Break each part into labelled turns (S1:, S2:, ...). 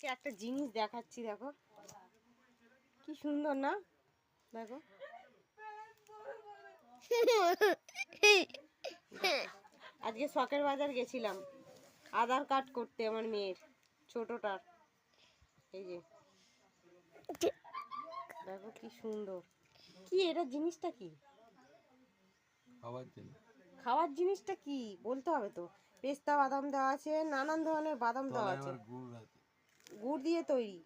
S1: তোমাদেরকে একটা জিনিস দেখাচ্ছি, দেখো কি সুন্দর না, দেখো আজকে শখের বাজার গেছিলাম আধার কার্ড করতে আমার মেয়ের ছোটটার। এই যে দেখো কি সুন্দর, কি এটা জিনিসটা কি? খাওয়ার জিনিসটা কি বলতে হবে তো। পেস্তা বাদাম দেওয়া আছে, নানান ধরনের বাদাম দেওয়া আছে, গুড় দিয়ে তৈরি,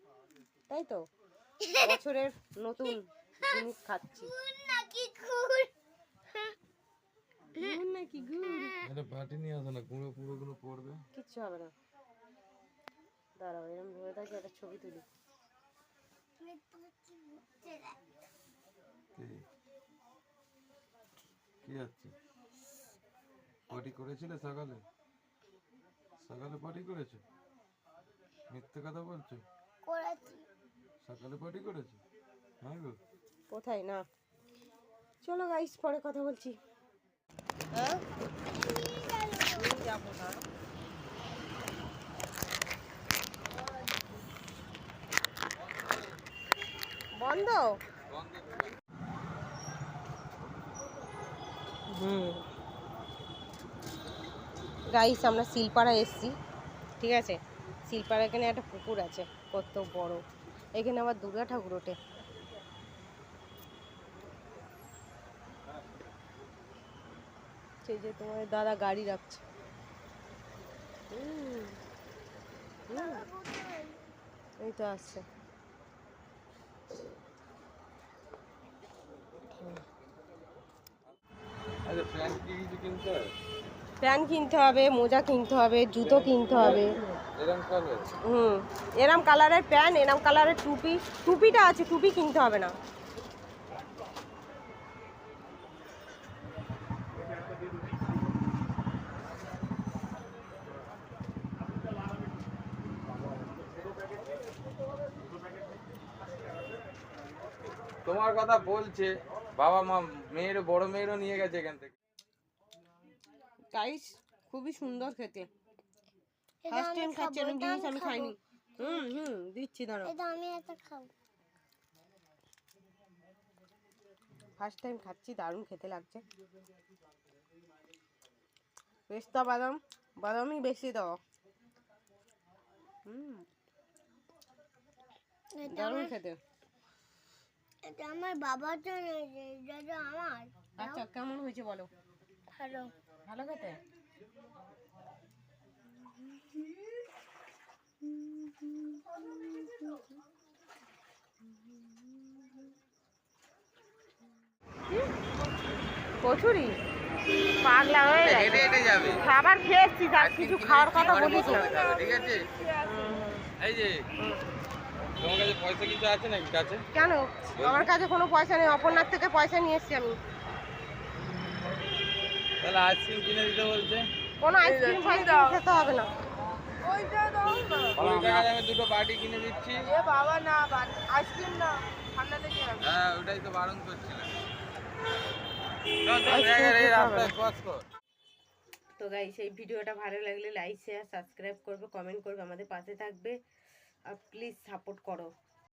S1: তাই তো। বছরের নতুন জিনিস খাচ্ছি। কিচ্ছু হবে না, দাঁড়াও এরকম ধরে থাকি, একটা ছবি তুলি।
S2: কি হচ্ছে? পটি করেছিলে সকালে? সকালে পটি করেছো? মিথ্যে কথা বলছো? করেছি। সকালে পটি করেছো? হ্যাঁ গো।
S1: কোথায় না, চলো গাইস পরে কথা বলছি। হ্যাঁ যাবো না, বন্ধ। গাইস আমরা শিলপাড়া এসছি, ঠিক আছে। শিলপাড়া এখানে একটা পুকুর আছে কত বড়, এখানে আবার দুর্গা ঠাকুর ওঠে। সেই যে তোমার দাদা গাড়ি রাখছে। এই তো আসছে। প্যান কিনতে হবে, মোজা কিনতে হবে, জুতো কিনতে হবে। এরম কালারের প্যান, এরম কালারের টুপি, টুপিটা আছে, টুপি কিনতে হবে না।
S2: তোমার কথা বলছে বাবা মা, মেয়ের বড় মেয়েরও নিয়ে গেছে এখান থেকে।
S1: গাইস খুবই সুন্দর খেতে, ফার্স্ট টাইম খাচ্ছি এরকম জিনিস, আমি খাইনি। দিচ্ছি দাঁড়াও, এটা আমি একটা খাবো। ফার্স্ট টাইম খাচ্ছি, দারুণ খেতে লাগছে। পেস্তা বাদাম, বাদামই বেশি দাও। দারুণ খেতে।
S3: এটা আমার বাবার জন্য, এটা আমার।
S1: আচ্ছা কেমন হয়েছে বলো?
S3: ভালো।
S1: ভালো খেতে। কচুরি পাগলা হয়ে যাবে, খাবার খেয়েছি, তার কিছু খাওয়ার কথা বলিস না,
S2: ঠিক আছে। এই যে তোমার কাছে পয়সা কিছু আছে নাকি কাছে?
S1: কেন আমার কাছে কোনো পয়সা নেই, অপরনাথ থেকে পয়সা নিয়ে এসছি আমি।
S2: তাহলে আইসক্রিম কিনে দিতে বলছে।
S1: কোনো আইসক্রিম খেতে হবে না।
S2: আমি দুটো বাটি কিনে দিচ্ছি।
S1: বাবা না, আইসক্রিম না, ঠান্ডা লেগে যাবে।
S2: হ্যাঁ ওটাই তো বারণ করছিলাম।
S1: তো গাইস এই ভিডিওটা ভালো লাগলে লাইক শেয়ার সাবস্ক্রাইব করবে, কমেন্ট করবে, আমাদের পাশে থাকবে আর প্লিজ সাপোর্ট করো।